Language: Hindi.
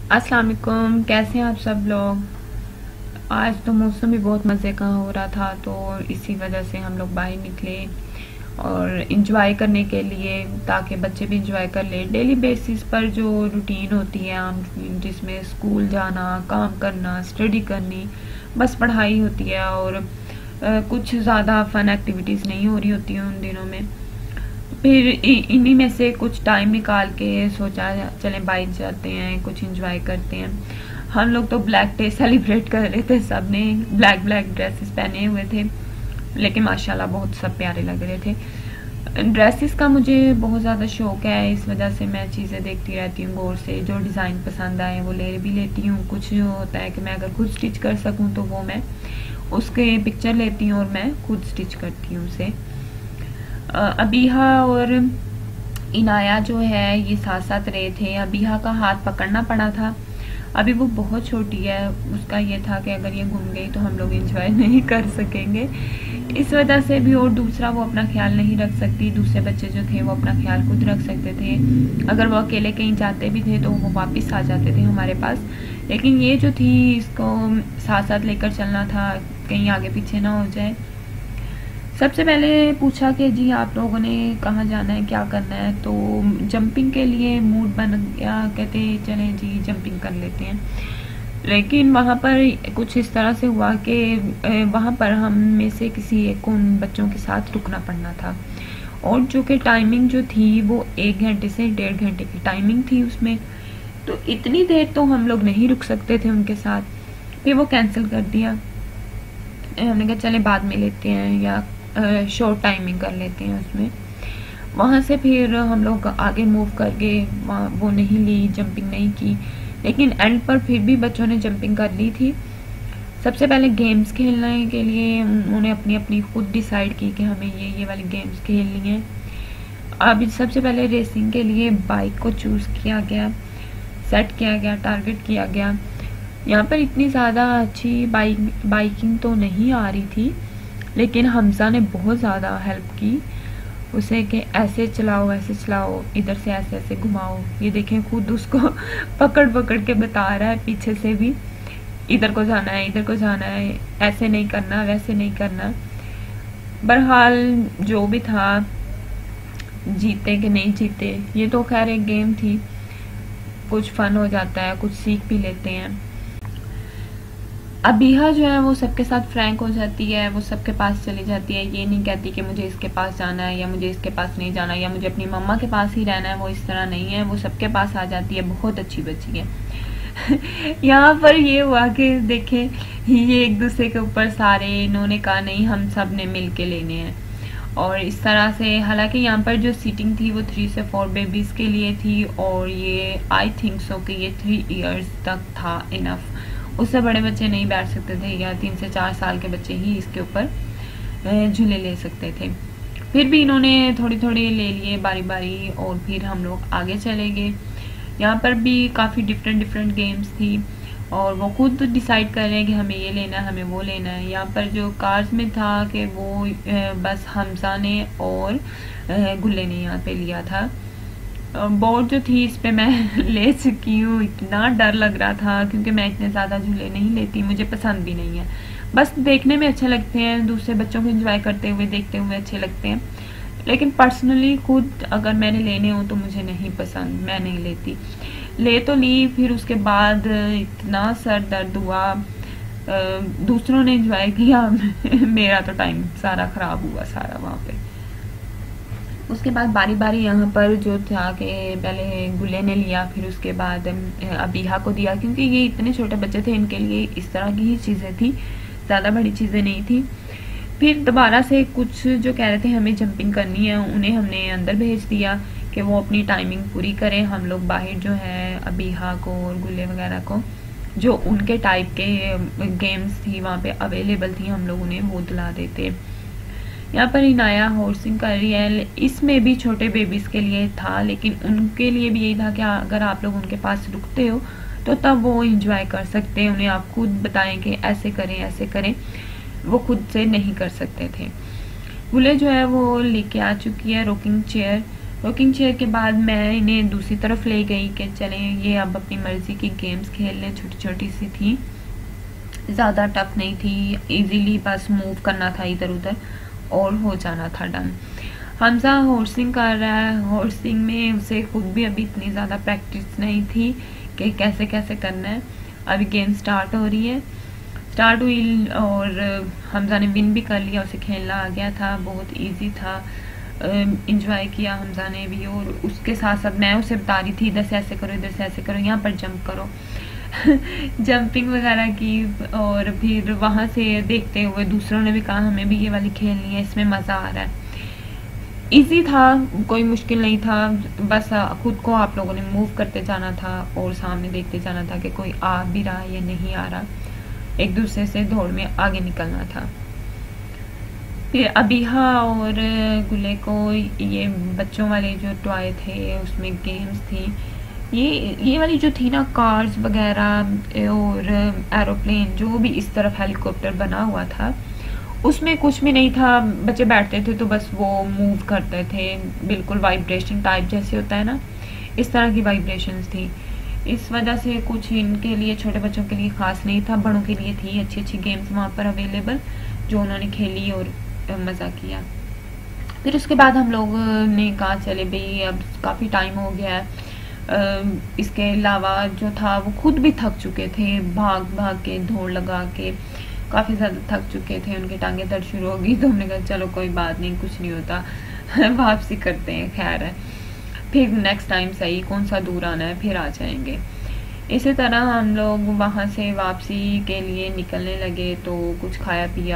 अस्सलाम वालेकुम, कैसे हैं आप सब लोग। आज तो मौसम भी बहुत मज़े का हो रहा था, तो इसी वजह से हम लोग बाहर निकले और इंजॉय करने के लिए, ताकि बच्चे भी इंजॉय कर ले। डेली बेसिस पर जो रूटीन होती है आम, जिसमें स्कूल जाना, काम करना, स्टडी करनी, बस पढ़ाई होती है और कुछ ज़्यादा फन एक्टिविटीज़ नहीं हो रही होती हैं उन दिनों में। फिर इन्हीं में से कुछ टाइम निकाल के सोचा चले बाइक जाते हैं, कुछ एंजॉय करते हैं। हम लोग तो ब्लैक डे सेलिब्रेट कर रहे थे, सब ने ब्लैक ब्लैक ड्रेसेस पहने हुए थे, लेकिन माशाल्लाह बहुत सब प्यारे लग रहे थे। ड्रेसेस का मुझे बहुत ज़्यादा शौक है, इस वजह से मैं चीज़ें देखती रहती हूँ गौर से, जो डिज़ाइन पसंद आए वो ले भी लेती हूँ। कुछ होता है कि मैं अगर खुद स्टिच कर सकूँ तो वो मैं उसके पिक्चर लेती हूँ और मैं खुद स्टिच करती हूँ उसे। अबीहा और इनाया जो है ये साथ साथ रहे थे। अबीहा का हाथ पकड़ना पड़ा था, अभी वो बहुत छोटी है, उसका ये था कि अगर ये घूम गई तो हम लोग एंजॉय नहीं कर सकेंगे, इस वजह से भी। और दूसरा, वो अपना ख्याल नहीं रख सकती, दूसरे बच्चे जो थे वो अपना ख्याल खुद रख सकते थे। अगर वो अकेले कहीं जाते भी थे तो वो वापस आ जाते थे हमारे पास, लेकिन ये जो थी इसको साथ साथ लेकर चलना था, कहीं आगे पीछे ना हो जाए। सबसे पहले पूछा कि जी आप लोगों ने कहाँ जाना है, क्या करना है, तो जंपिंग के लिए मूड बन गया, कहते चलें जी जंपिंग कर लेते हैं। लेकिन वहाँ पर कुछ इस तरह से हुआ कि वहाँ पर हम में से किसी एक को उन बच्चों के साथ रुकना पड़ना था, और जो कि टाइमिंग जो थी वो 1 घंटे से 1.5 घंटे की टाइमिंग थी उसमें, तो इतनी देर तो हम लोग नहीं रुक सकते थे उनके साथ। फिर वो कैंसिल कर दिया, हमने कहा चले बाद में लेते हैं या शॉर्ट टाइमिंग कर लेते हैं उसमें। वहाँ से फिर हम लोग आगे मूव करके वहाँ वो नहीं ली, जंपिंग नहीं की, लेकिन एंड पर फिर भी बच्चों ने जंपिंग कर ली थी। सबसे पहले गेम्स खेलने के लिए उन्होंने अपनी अपनी खुद डिसाइड की कि हमें ये वाली गेम्स खेलनी है। अब सबसे पहले रेसिंग के लिए बाइक को चूज़ किया गया, सेट किया गया, टारगेट किया गया। यहाँ पर इतनी ज़्यादा अच्छी बाइकिंग तो नहीं आ रही थी, लेकिन हमजा ने बहुत ज़्यादा हेल्प की उसे कि ऐसे चलाओ, ऐसे चलाओ, इधर से ऐसे ऐसे घुमाओ। ये देखें खुद उसको पकड़ पकड़ के बता रहा है पीछे से भी, इधर को जाना है, इधर को जाना है, ऐसे नहीं करना, वैसे नहीं करना। बहरहाल जो भी था, जीते कि नहीं जीते ये तो खैर एक गेम थी, कुछ फन हो जाता है, कुछ सीख भी लेते हैं। अबीहा जो है वो सबके साथ फ्रैंक हो जाती है, वो सबके पास चली जाती है, ये नहीं कहती कि मुझे इसके पास जाना है या मुझे इसके पास नहीं जाना या मुझे अपनी मम्मा के पास ही रहना है, वो इस तरह नहीं है, वो सबके पास आ जाती है, बहुत अच्छी बच्ची है। यहाँ पर ये हुआ कि देखें, ये एक दूसरे के ऊपर सारे, इन्होंने कहा नहीं हम सब ने मिल के लेने हैं, और इस तरह से। हालांकि यहाँ पर जो सीटिंग थी वो 3 से 4 बेबीज़ के लिए थी, और ये आई थिंक सो कि ये 3 इयर्स तक था इनफ, उससे बड़े बच्चे नहीं बैठ सकते थे, या 3 से 4 साल के बच्चे ही इसके ऊपर झूले ले सकते थे। फिर भी इन्होंने थोड़ी थोड़ी ले लिए बारी बारी, और फिर हम लोग आगे चले गए। यहाँ पर भी काफ़ी डिफरेंट गेम्स थी, और वो खुद डिसाइड कर रहे हैं कि हमें ये लेना है, हमें वो लेना है। यहाँ पर जो कार्स में था कि वो बस हमजा ने और गुल्ले ने यहाँ पे लिया था। बोर्ड जो थी इस पे मैं ले चुकी हूँ, इतना डर लग रहा था क्योंकि मैं इतने ज़्यादा झूले नहीं लेती, मुझे पसंद भी नहीं है, बस देखने में अच्छे लगते हैं, दूसरे बच्चों को एंजॉय करते हुए देखते हुए अच्छे लगते हैं, लेकिन पर्सनली खुद अगर मैंने लेने हो तो मुझे नहीं पसंद, मैं नहीं लेती। ले तो ली, फिर उसके बाद इतना सर दर्द हुआ, दूसरों ने एंजॉय किया मेरा तो टाइम सारा ख़राब हुआ सारा वहाँ पे। उसके बाद बारी बारी यहाँ पर जो था कि पहले गुल्ले ने लिया, फिर उसके बाद अबीहा को दिया, क्योंकि ये इतने छोटे बच्चे थे, इनके लिए इस तरह की ही चीज़ें थी, ज़्यादा बड़ी चीज़ें नहीं थी। फिर दोबारा से कुछ जो कह रहे थे हमें जंपिंग करनी है, उन्हें हमने अंदर भेज दिया कि वो अपनी टाइमिंग पूरी करें। हम लोग बाहर जो है अबीहा को और गुल्ले वगैरह को, जो उनके टाइप के गेम्स थी वहाँ पे अवेलेबल थी, हम लोग उन्हें वो दिला देते। यहाँ पर इनाया हॉर्सिंग कर रही है, इसमें भी छोटे बेबीज़ के लिए था, लेकिन उनके लिए भी यही था कि अगर आप लोग उनके पास रुकते हो तो तब वो इंजॉय कर सकते हैं, उन्हें आप खुद बताएं कि ऐसे करें ऐसे करें, वो खुद से नहीं कर सकते थे। गुले जो है वो लेके आ चुकी है रॉकिंग चेयर, रॉकिंग चेयर के बाद मैं इन्हें दूसरी तरफ ले गई कि चलें ये अब अपनी मर्जी की गेम्स खेल लें। छोटी छोटी सी थी, ज़्यादा टफ नहीं थी, इजीली बस मूव करना था इधर उधर और हो जाना था डन। हमजा हॉर्सिंग कर रहा है, हॉर्सिंग में उसे खुद भी अभी इतनी ज़्यादा प्रैक्टिस नहीं थी कि कैसे कैसे करना है। अभी गेम स्टार्ट हो रही है, स्टार्ट हुई और हमजा ने विन भी कर लिया, उसे खेलना आ गया था, बहुत इजी था, इंजॉय किया हमजा ने भी। और उसके साथ साथ मैं उसे बता रही थी इधर से ऐसे करो, इधर से ऐसे करो, यहाँ पर जंप करो जंपिंग वगैरह की। और फिर वहाँ से देखते हुए दूसरों ने भी कहा हमें भी ये वाली खेलनी है, इसमें मज़ा आ रहा है। इजी था, कोई मुश्किल नहीं था, बस खुद को आप लोगों ने मूव करते जाना था और सामने देखते जाना था कि कोई आ भी रहा है या नहीं आ रहा, एक दूसरे से दौड़ में आगे निकलना था। फिर अबीहा और गुले को ये बच्चों वाले जो टॉय थे उसमें गेम्स थी, ये वाली जो थी ना कार्स वगैरह और एरोप्लेन, जो भी इस तरफ हेलीकॉप्टर बना हुआ था उसमें कुछ भी नहीं था। बच्चे बैठते थे तो बस वो मूव करते थे, बिल्कुल वाइब्रेशन टाइप जैसे होता है ना, इस तरह की वाइब्रेशंस थी। इस वजह से कुछ इनके लिए, छोटे बच्चों के लिए ख़ास नहीं था, बड़ों के लिए थी अच्छी अच्छी गेम्स वहाँ पर अवेलेबल जो उन्होंने खेली और मज़ा किया। फिर उसके बाद हम लोग ने कहा चले भाई अब काफ़ी टाइम हो गया है। इसके अलावा जो था वो खुद भी थक चुके थे, भाग भाग के दौड़ लगा के काफ़ी ज़्यादा थक चुके थे, उनकी टांगें दर्द शुरू हो गई। तो हमने कहा चलो कोई बात नहीं, कुछ नहीं होता वापसी करते हैं, खैर है, फिर नेक्स्ट टाइम सही, कौन सा दूर आना है, फिर आ जाएंगे। इसी तरह हम लोग वहाँ से वापसी के लिए निकलने लगे तो कुछ खाया पिया